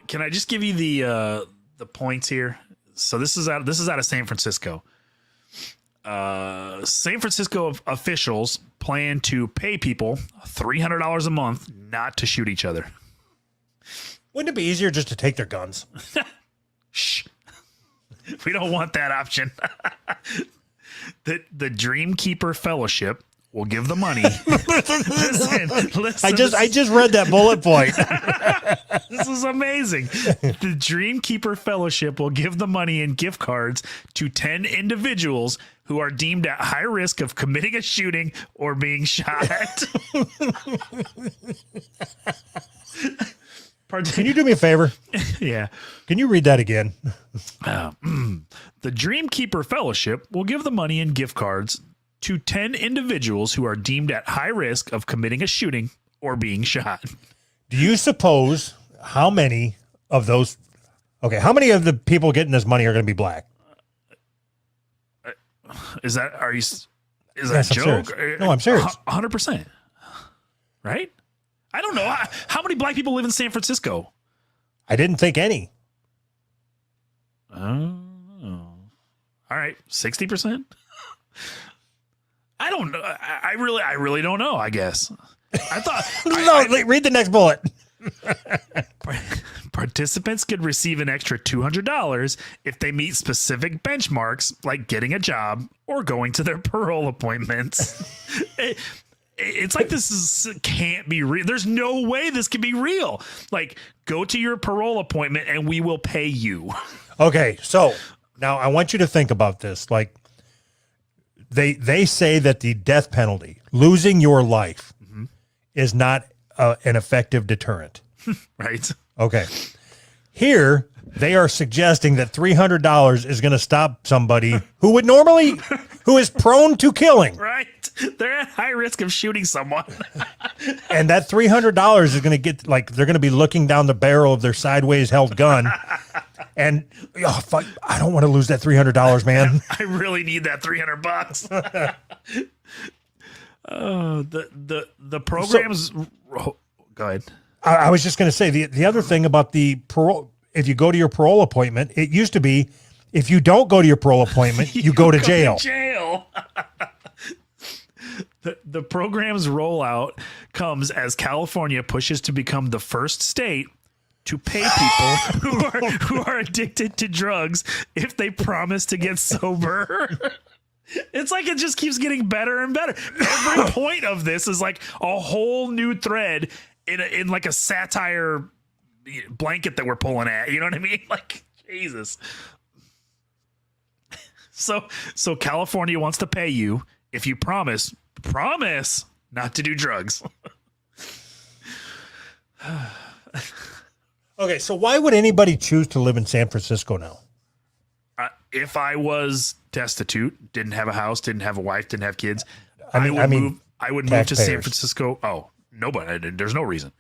Can I just give you the points here? So this is out of San Francisco. San Francisco officials plan to pay people $300 a month not to shoot each other. Wouldn't it be easier just to take their guns? Shh. We don't want that option. The Dreamkeeper Fellowship will give the money. listen, I just read that bullet point. This is amazing. The Dreamkeeper Fellowship will give the money and gift cards to 10 individuals who are deemed at high risk of committing a shooting or being shot. Can you do me a favor? Yeah. Can you read that again? The Dreamkeeper Fellowship will give the money and gift cards to 10 individuals who are deemed at high risk of committing a shooting or being shot. Do you suppose how many of those? Okay, how many of the people getting this money are going to be black? Is that Yes, a joke? No, I'm serious. 100%. Right? I don't know. How many black people live in San Francisco? I didn't think any. Oh. All right, 60%? I don't know. I really don't know, I guess. I thought read the next bullet. Participants could receive an extra $200 if they meet specific benchmarks like getting a job or going to their parole appointments. It's like can't be real. There's no way this can be real. Like, go to your parole appointment and we will pay you. Okay, so now I want you to think about this. Like, they say that the death penalty, losing your life, is not an effective deterrent. Right. Okay. Here, they are suggesting that $300 is going to stop somebody who is prone to killing. Right. They're at high risk of shooting someone. And that $300 is going to get, like, they're going to be looking down the barrel of their sideways held gun. And, oh, fuck, I don't want to lose that $300, man. I really need that $300. The programs. Go ahead. I was just going to say the other thing about the parole. If you go to your parole appointment, it used to be, if you don't go to your parole appointment, you go to jail. The program's rollout comes as California pushes to become the first state to pay people who are addicted to drugs if they promise to get sober. It's like it just keeps getting better and better. Every point of this is like a whole new thread in like a satire blanket that we're pulling at. You know what I mean? Like, Jesus. So California wants to pay you if you promise not to do drugs. Okay, so why would anybody choose to live in San Francisco now? If I was destitute, didn't have a house, didn't have a wife, didn't have kids, I would move to San Francisco. Oh, nobody. There's no reason.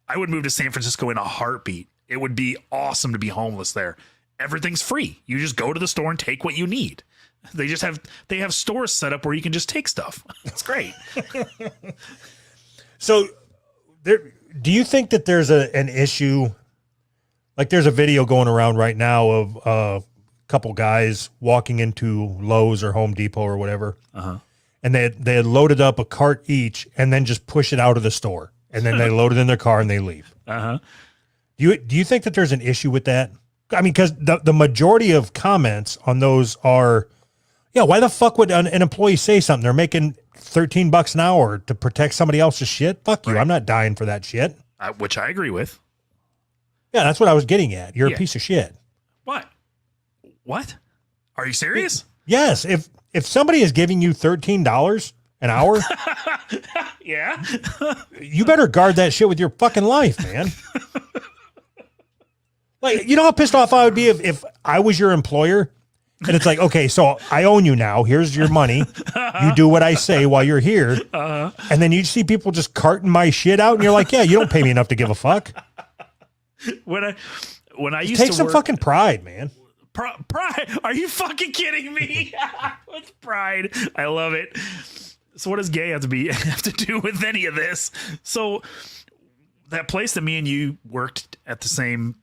I would move to San Francisco in a heartbeat. It would be awesome to be homeless there. Everything's free. You just go to the store and take what you need. They have stores set up where you can just take stuff. It's great. So do you think that there's an issue? Like, there's a video going around right now of a couple guys walking into Lowe's or Home Depot or whatever. And they had loaded up a cart each and then just push it out of the store. And then they load it in their car and they leave. Do you think that there's an issue with that? I mean, because the majority of comments on those are, yeah, why the fuck would an employee say something? They're making $13 an hour to protect somebody else's shit. Fuck you. Right. I'm not dying for that shit. Which I agree with. Yeah, that's what I was getting at. You're a piece of shit. What? Are you serious? Yes. If somebody is giving you $13 an hour, yeah, you better guard that shit with your fucking life, man. Like, you know how pissed off I would be if I was your employer and it's like, okay, so I own you now. Here's your money. You do what I say while you're here. And then you see people just carting my shit out and you're like, yeah, you don't pay me enough to give a fuck. When I used take to some work, fucking pride, man. Pride? Are you fucking kidding me? What's pride? I love it. So what does gay have to do with any of this? So that place that me and you worked at the same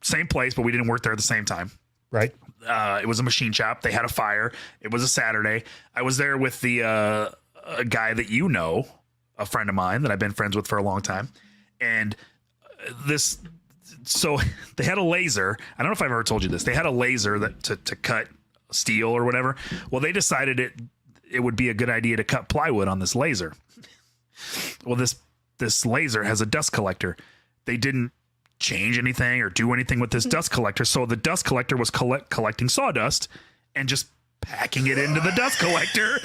same place, but we didn't work there at the same time. Right. It was a machine shop. They had a fire. It was a Saturday. I was there with the a guy that you know, a friend of mine that I've been friends with for a long time. And so they had a laser. I don't know if I've ever told you this. They had a laser that to cut steel or whatever. Well, they decided it would be a good idea to cut plywood on this laser. Well, this laser has a dust collector. They didn't change anything or do anything with this dust collector. So the dust collector was collecting sawdust and just packing it into the dust collector.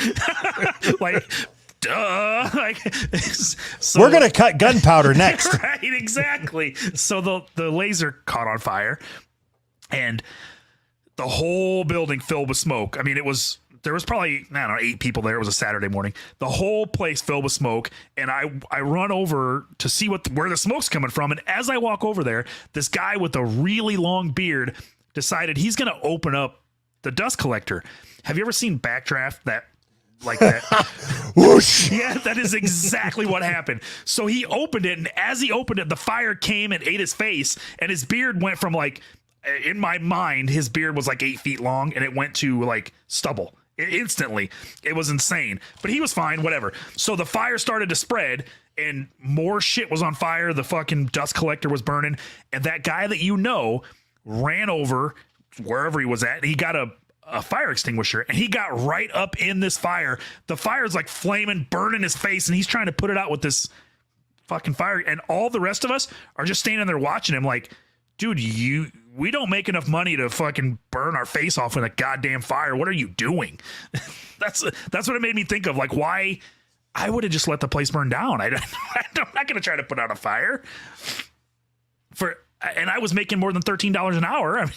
Like, duh. Like, so, we're going to cut gunpowder next. Right, exactly. So the laser caught on fire and the whole building filled with smoke. I mean, there was probably, I don't know, 8 people there. It was a Saturday morning. The whole place filled with smoke. And I run over to see where the smoke's coming from. And as I walk over there, this guy with a really long beard decided he's going to open up the dust collector. Have you ever seen Backdraft like that? Whoosh. Yeah, that is exactly what happened. So he opened it. And as he opened it, the fire came and ate his face. And his beard went from like, in my mind, his beard was like 8 feet long and it went to like stubble. Instantly. It was insane, but he was fine, whatever. So the fire started to spread and more shit was on fire. The fucking dust collector was burning. And that guy that you know ran over wherever he was at. And he got a fire extinguisher and he got right up in this fire. The fire's like flaming, burning his face. And he's trying to put it out with this fucking fire. And all the rest of us are just standing there watching him like, dude, we don't make enough money to fucking burn our face off in a goddamn fire. What are you doing? That's what it made me think of. Like, why? I would have just let the place burn down. I'm not going to try to put out a fire. And I was making more than $13 an hour. I mean,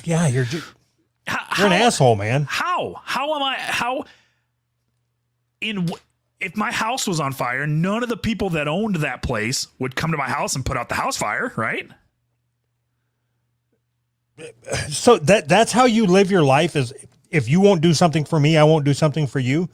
yeah, you're an asshole, man. If my house was on fire, none of the people that owned that place would come to my house and put out the house fire, right? So that's how you live your life, is if you won't do something for me, I won't do something for you.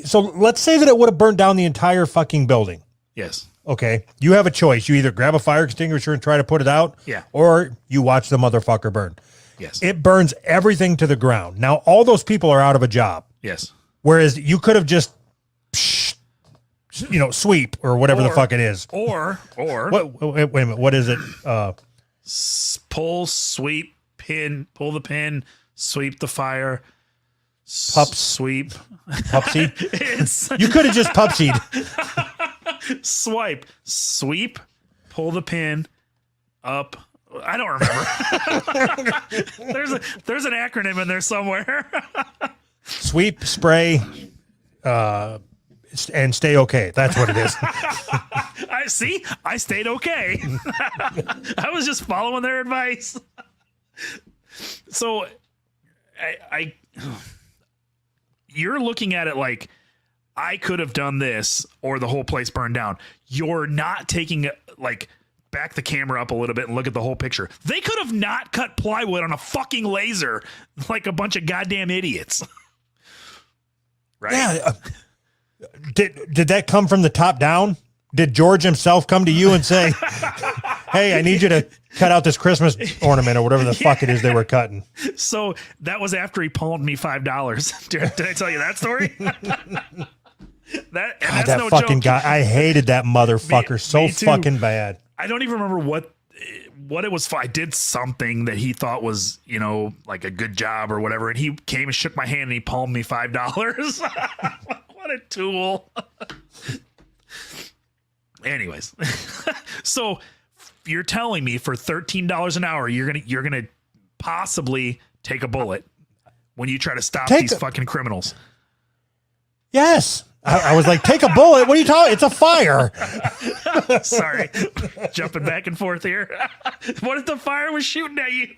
So let's say that it would have burned down the entire fucking building. Yes. Okay. You have a choice. You either grab a fire extinguisher and try to put it out. Yeah. Or you watch the motherfucker burn. Yes. It burns everything to the ground. Now, all those people are out of a job. Yes. Whereas you could have just, sweep or whatever the fuck it is. Or Wait a minute. What is it? Pull, sweep, pin, pull the pin, sweep the fire. Sweep. Pupsy. You could have just pupsied. Sweep, pull the pin up. I don't remember. there's an acronym in there somewhere. Sweep, spray, and stay okay. That's what it is. I stayed okay. I was just following their advice. So you're looking at it like I could have done this or the whole place burned down. You're not taking back the camera up a little bit and look at the whole picture. They could have not cut plywood on a fucking laser like a bunch of goddamn idiots. Right? Yeah. Did that come from the top down? Did George himself come to you and say, hey, I need you to cut out this Christmas ornament or whatever the fuck it is they were cutting? So that was after he palmed me $5. Did I tell you that story? That's that no fucking joke. guy. I hated that motherfucker Me so too. fucking bad. I don't even remember what it was for. I did something that he thought was, like a good job or whatever. And he came and shook my hand and he palmed me $5. What a tool. Anyways, so you're telling me for $13 an hour, you're gonna possibly take a bullet when you try to stop these fucking criminals. Yes. I was like, take a bullet. What are you talking? It's a fire. Sorry. Jumping back and forth here. What if the fire was shooting at you?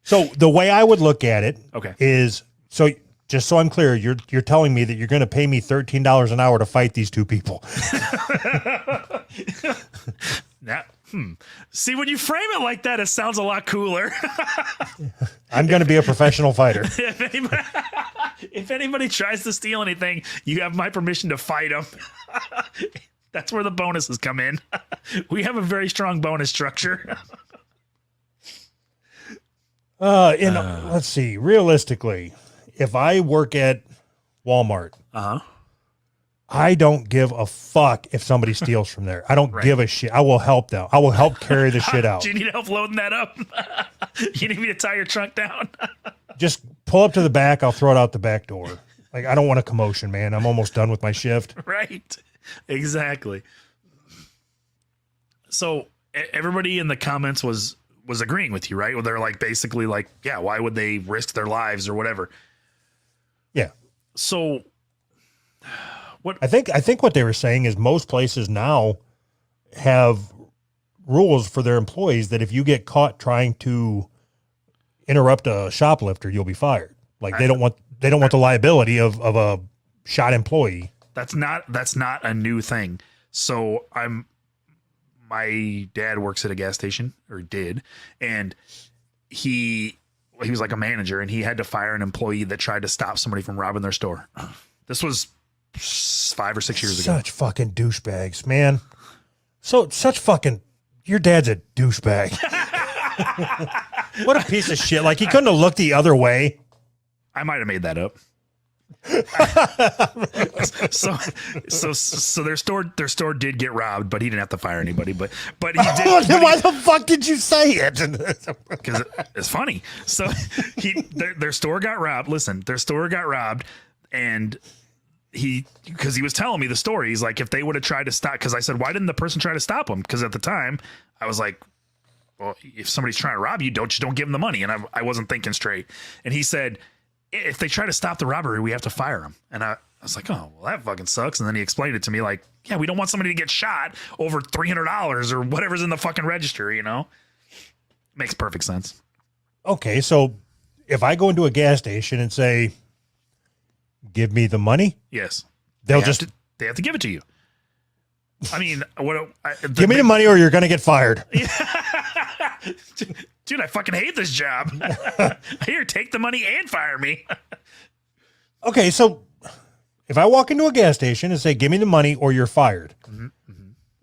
So the way I would look at it Okay. is, so just so I'm clear, you're telling me that you're going to pay me $13 an hour to fight these two people. Now, see, when you frame it like that, it sounds a lot cooler. I'm going to be a professional fighter. If anybody tries to steal anything, you have my permission to fight them. That's where the bonuses come in. We have a very strong bonus structure. Let's see, realistically, if I work at Walmart, I don't give a fuck if somebody steals from there. I don't give a shit. I will help them. I will help carry the shit out. Do you need help loading that up? You need me to tie your trunk down? Just pull up to the back. I'll throw it out the back door. Like, I don't want a commotion, man. I'm almost done with my shift. Right. Exactly. So everybody in the comments was agreeing with you, right? Well, they're like, basically like, yeah, why would they risk their lives or whatever? Yeah. So what I think what they were saying is most places now have rules for their employees that if you get caught trying to interrupt a shoplifter, you'll be fired. Like they don't want the liability of a shot employee. That's not a new thing. So my dad works at a gas station, or did, and he was like a manager, and he had to fire an employee that tried to stop somebody from robbing their store. This was 5 or 6 years ago. Such fucking douchebags, man. Your dad's a douchebag. What a piece of shit. Like, he couldn't have looked the other way. I might have made that up. so their store did get robbed, but he didn't have to fire anybody. But he did. Why the fuck did you say it? Because it's funny. So their store got robbed. Listen, their store got robbed, and because he was telling me the story. He's like, if they would have tried to stop, because I said, why didn't the person try to stop him? Because at the time I was like, well, if somebody's trying to rob you, don't give them the money. And I wasn't thinking straight. And he said, if they try to stop the robbery, we have to fire them. And I was like, oh, well, that fucking sucks. And then he explained it to me like, yeah, we don't want somebody to get shot over $300 or whatever's in the fucking register, you know? Makes perfect sense. Okay, so if I go into a gas station and say, give me the money, yes, they have to give it to you. I mean, give me the money or you're going to get fired. Dude, I fucking hate this job. Here, take the money and fire me. Okay, so if I walk into a gas station and say, give me the money or you're fired,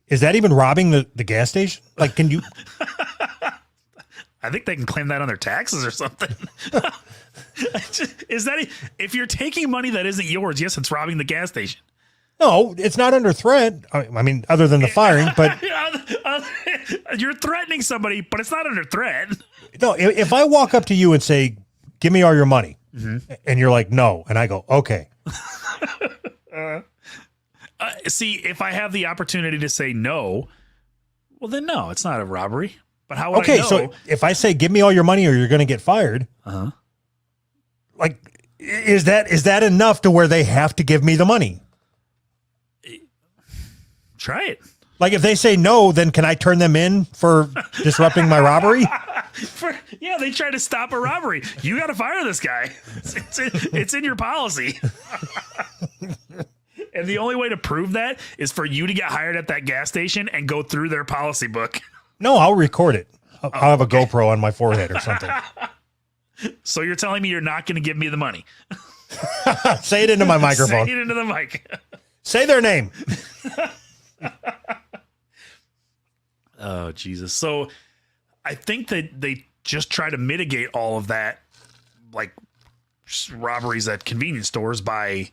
is that even robbing the gas station? Like, can you? I think they can claim that on their taxes or something. Is that if you're taking money that isn't yours? Yes, it's robbing the gas station. No, it's not under threat. I mean, other than the firing, but you're threatening somebody, but it's not under threat. No, if I walk up to you and say, give me all your money, and you're like, no, and I go, okay. See, if I have the opportunity to say no, well, then no, it's not a robbery. But how would I know? So if I say, give me all your money or you're going to get fired, like, is that enough to where they have to give me the money? Try it. Like, if they say no, then can I turn them in for disrupting my robbery? They try to stop a robbery. You got to fire this guy. It's in your policy. And the only way to prove that is for you to get hired at that gas station and go through their policy book. No, I'll record it. I'll have a GoPro on my forehead or something. So you're telling me you're not going to give me the money? Say it into my microphone. Say it into the mic. Say their name. Oh, Jesus. So I think that they just try to mitigate all of that, like robberies at convenience stores, by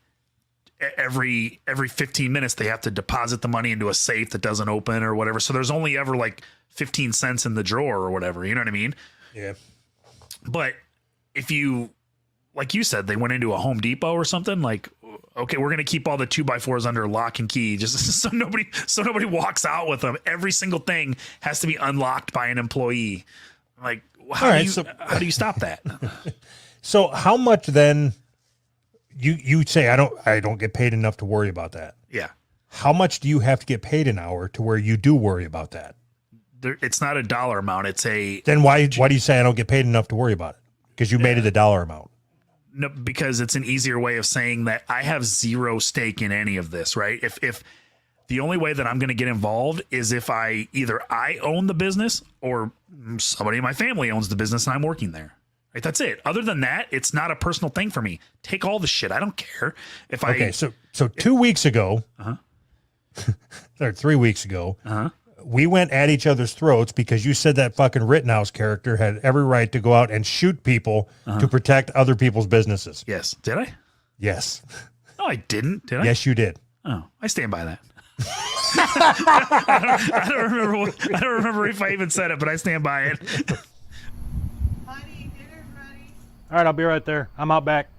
every 15 minutes they have to deposit the money into a safe that doesn't open or whatever. So there's only ever like 15 cents in the drawer or whatever. You know what I mean? Yeah. But if you, like you said, they went into a Home Depot or something, like, okay, we're going to keep all the 2x4s under lock and key just so nobody walks out with them. Every single thing has to be unlocked by an employee. Like, how do you stop that? So how much then you say, I don't get paid enough to worry about that. Yeah. How much do you have to get paid an hour to where you do worry about that? It's not a dollar amount. It's then why do you say I don't get paid enough to worry about it? Because you made it a dollar amount. No, because it's an easier way of saying that I have zero stake in any of this, right? If the only way that I'm going to get involved is if I own the business or somebody in my family owns the business and I'm working there. Right? That's it. Other than that, it's not a personal thing for me. Take all the shit. I don't care. So 2 weeks ago, or 3 weeks ago, we went at each other's throats because you said that fucking Rittenhouse character had every right to go out and shoot people to protect other people's businesses. Yes. Did I? Yes. No, I didn't. Did I? Yes, you did. Oh, I stand by that. I don't remember. I don't remember if I even said it, but I stand by it. Honey, dinner's ready. All right, I'll be right there. I'm out back.